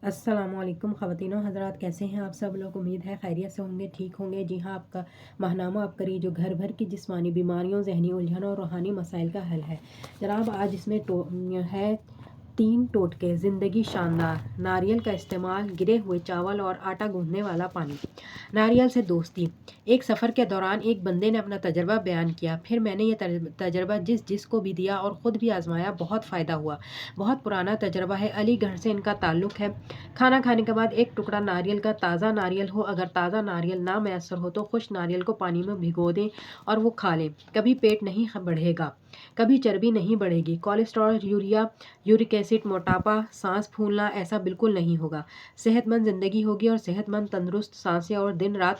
अस्सलाम वालेकुम ख़वातीन और हज़रात, कैसे हैं आप सब लोग। उम्मीद है खैरियत से होंगे, ठीक होंगे। जी हाँ, आपका माहनामा आप करिए जो घर भर की जिस्मानी बीमारियों, जहनी उलझनों और रूहानी मसाइल का हल है। जनाब, आज इसमें है 3 टोटके। ज़िंदगी शानदार, नारियल का इस्तेमाल, गिरे हुए चावल और आटा गूंदने वाला पानी। नारियल से दोस्ती। एक सफ़र के दौरान एक बंदे ने अपना तजर्बा बयान किया। फिर मैंने ये तजर्बा जिसको भी दिया और ख़ुद भी आजमाया। बहुत फ़ायदा हुआ। बहुत पुराना तजर्बा है, अलीगढ़ से इनका ताल्लुक़ है। खाना खाने के बाद एक टुकड़ा नारियल का, ताज़ा नारियल हो, अगर ताज़ा नारियल ना मैसर हो तो खुश्क नारियल को पानी में भिगो दें और वो खा लें। कभी पेट नहीं बढ़ेगा, कभी चर्बी नहीं बढ़ेगी, कोलेस्ट्रॉल, यूरिया, यूरिक एसिड, मोटापा, सांस फूलना, ऐसा बिल्कुल नहीं होगा। सेहतमंद ज़िंदगी होगी और सेहतमंद तंदुरुस्त सांसें और दिन रात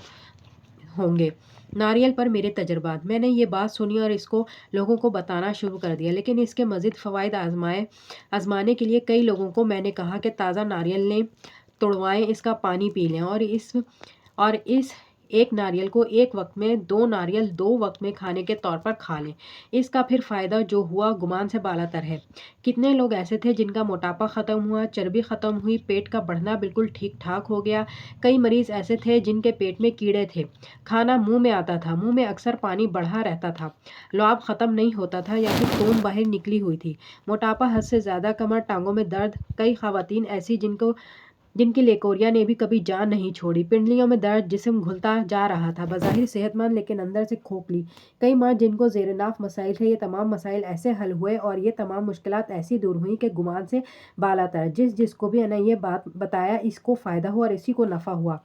होंगे। नारियल पर मेरे तजर्बात। मैंने ये बात सुनी और इसको लोगों को बताना शुरू कर दिया, लेकिन इसके मज़ीद फ़वाइद आज़माने के लिए कई लोगों को मैंने कहा कि ताज़ा नारियल लें, तुड़वाएं, इसका पानी पी लें और इस एक नारियल को एक वक्त में, 2 नारियल 2 वक्त में खाने के तौर पर खा लें। इसका फिर फ़ायदा जो हुआ गुमान से बालातर है। कितने लोग ऐसे थे जिनका मोटापा ख़त्म हुआ, चर्बी ख़त्म हुई, पेट का बढ़ना बिल्कुल ठीक ठाक हो गया। कई मरीज़ ऐसे थे जिनके पेट में कीड़े थे, खाना मुंह में आता था, मुंह में अक्सर पानी बढ़ा रहता था, लुआब ख़त्म नहीं होता था या फिर खून बाहर निकली हुई थी, मोटापा हद से ज़्यादा, कमर टांगों में दर्द। कई ख़वातीन ऐसी जिनकी लेकोरिया ने भी कभी जान नहीं छोड़ी, पिंडलियों में दर्द, जिस्म घुलता जा रहा था, बज़ाहिर सेहतमंद लेकिन अंदर से खोखली। कई मर्द जिनको ज़ेर-ए-नाफ़ मसाइल थे, ये तमाम मसाइल ऐसे हल हुए और ये तमाम मुश्किलात ऐसी दूर हुई कि गुमान से बालातर। जिसको भी मैंने ये बात बताया, इसको फ़ायदा हुआ और इसी को नफ़ा हुआ।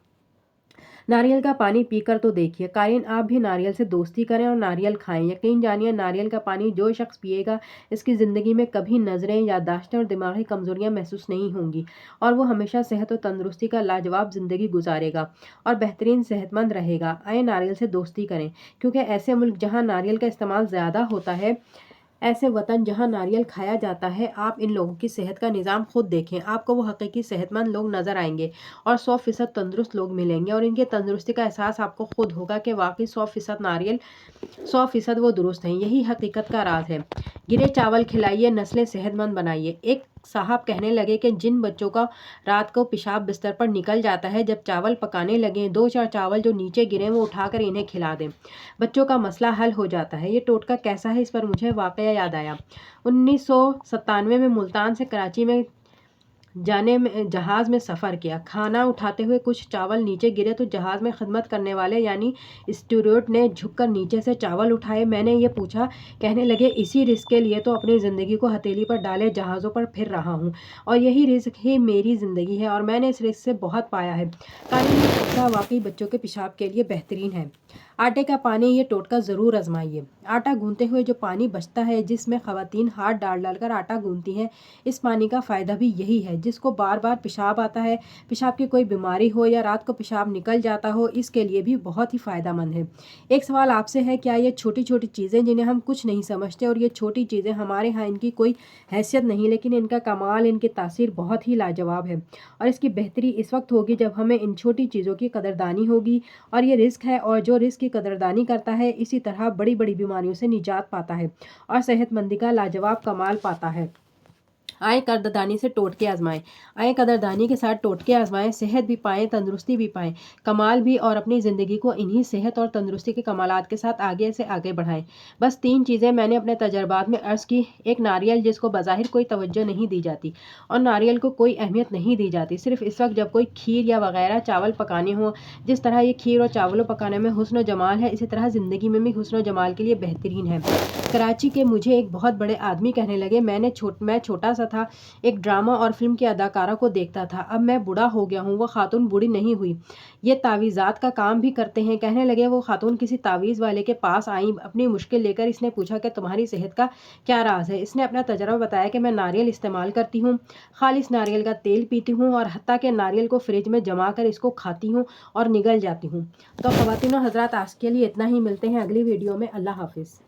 नारियल का पानी पीकर तो देखिए। कारीन, आप भी नारियल से दोस्ती करें और नारियल खाएं। यकीन जानिए, नारियल का पानी जो शख्स पिएगा, इसकी ज़िंदगी में कभी नज़रें, याददाश्तें और दिमागी कमज़ोरियाँ महसूस नहीं होंगी और वो हमेशा सेहत और तंदुरुस्ती का लाजवाब ज़िंदगी गुजारेगा और बेहतरीन सेहतमंद रहेगा। आए नारियल से दोस्ती करें, क्योंकि ऐसे मुल्क जहाँ नारियल का इस्तेमाल ज़्यादा होता है, ऐसे वतन जहाँ नारियल खाया जाता है, आप इन लोगों की सेहत का निज़ाम खुद देखें। आपको वो हकीकी सेहतमंद लोग नज़र आएंगे और 100% तंदुरुस्त लोग मिलेंगे और इनके तंदुरुस्ती का एहसास आपको खुद होगा कि वाकई 100% नारियल, 100% वो दुरुस्त हैं। यही हकीकत का राज है। गिरे चावल खिलाइए, नस्लें सेहतमंद बनाइए। एक साहब कहने लगे कि जिन बच्चों का रात को पेशाब बिस्तर पर निकल जाता है, जब चावल पकाने लगें, 2-4 चावल जो नीचे गिरे वो उठाकर इन्हें खिला दें, बच्चों का मसला हल हो जाता है। ये टोटका कैसा है, इस पर मुझे वाकया याद आया। 1997 में मुल्तान से कराची में जाने में जहाज़ में सफ़र किया। खाना उठाते हुए कुछ चावल नीचे गिरे तो जहाज़ में खिदमत करने वाले यानी स्टूवर्ड ने झुककर नीचे से चावल उठाए। मैंने ये पूछा। कहने लगे, इसी रिस्क के लिए तो अपनी ज़िंदगी को हथेली पर डाले जहाज़ों पर फिर रहा हूँ और यही रिस्क ही मेरी ज़िंदगी है और मैंने इस रिस्क से बहुत पाया है। कानूनी टोटका वाकई बच्चों के पेशाब के लिए बेहतरीन है। आटे का पानी, ये टोटका ज़रूर आजमाइए। आटा गूंथते हुए जो पानी बचता है, जिसमें ख़वातीन हाथ डाल डालकर आटा गूंथती हैं, इस पानी का फ़ायदा भी यही है। जिसको बार बार पेशाब आता है, पेशाब की कोई बीमारी हो या रात को पेशाब निकल जाता हो, इसके लिए भी बहुत ही फ़ायदेमंद है। एक सवाल आपसे है, क्या ये छोटी छोटी चीज़ें जिन्हें हम कुछ नहीं समझते और ये छोटी चीज़ें हमारे यहाँ इनकी कोई हैसियत नहीं, लेकिन इनका कमाल, इनकी तासीर बहुत ही लाजवाब है और इसकी बेहतरी इस वक्त होगी जब हमें इन छोटी चीज़ों की कदरदानी होगी। और ये रिस्क है और जो रिस्क की कदरदानी करता है, इसी तरह बड़ी बड़ी बीमारियों से निजात पाता है और सेहतमंदी का लाजवाब कमाल पाता है। आए कदरदानी से टोटके आजमाएं। आए कदरदानी के साथ टोटके आजमाएं, सेहत भी पाएं, तंदुरुस्ती भी पाएं, कमाल भी, और अपनी ज़िंदगी को इन्हीं सेहत और तंदुरुस्ती के कमालात के साथ आगे से आगे बढ़ाएं। बस 3 चीज़ें मैंने अपने तजर्बात में अर्ज़ की। एक, नारियल, जिसको बज़ाहिर कोई तवज्जो नहीं दी जाती और नारियल को कोई अहमियत नहीं दी जाती, सिर्फ इस वक्त जब कोई खीर या वगैरह चावल पकाने हों। जिस तरह ये खीर और चावलों पकाने में हुस्न जमाल है, इसी तरह ज़िंदगी में भी हुस्न जमाल के लिए बेहतरीन है। कराची के मुझे एक बहुत बड़े आदमी कहने लगे, मैं छोटा सा था, एक ड्रामा और फिल्म की अदाकारा को देखता था। अब मैं बूढ़ा हो गया हूँ, वो खातून बूढ़ी नहीं हुई, ये तावीज़ात का काम भी करते हैं। कहने लगे, वो खातून किसी तावीज़ वाले के पास आई अपनी मुश्किल लेकर। इसने पूछा कि तुम्हारी सेहत का क्या राज है। इसने अपना तजर्बा बताया कि मैं नारियल इस्तेमाल करती हूँ, खालिस नारियल का तेल पीती हूँ और हत्ता के नारियल को फ्रिज में जमा कर इसको खाती हूँ और निगल जाती हूँ। तो ख़वातीन और हज़रात, आज के लिए इतना ही। मिलते हैं अगली वीडियो में। अल्लाह हाफिज़।